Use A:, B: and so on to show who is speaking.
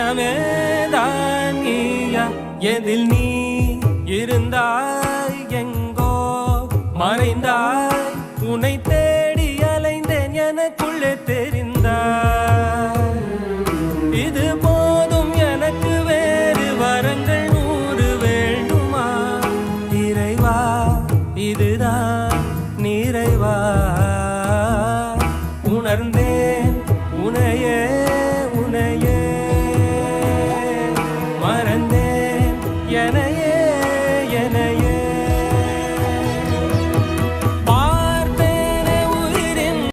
A: மனமே தான் நீயா எதில் நீ இருந்தாய் எங்கோ மறைந்தாய் உன்னை தேடி அலைந்தேன் எனக்குள்ளே தெரிந்தாய் இது போதும் எனக்கு வேறு வரங்கள் 100 வேண்டுமா இறைவா இதுதான் நிறைவா உணர்ந்தே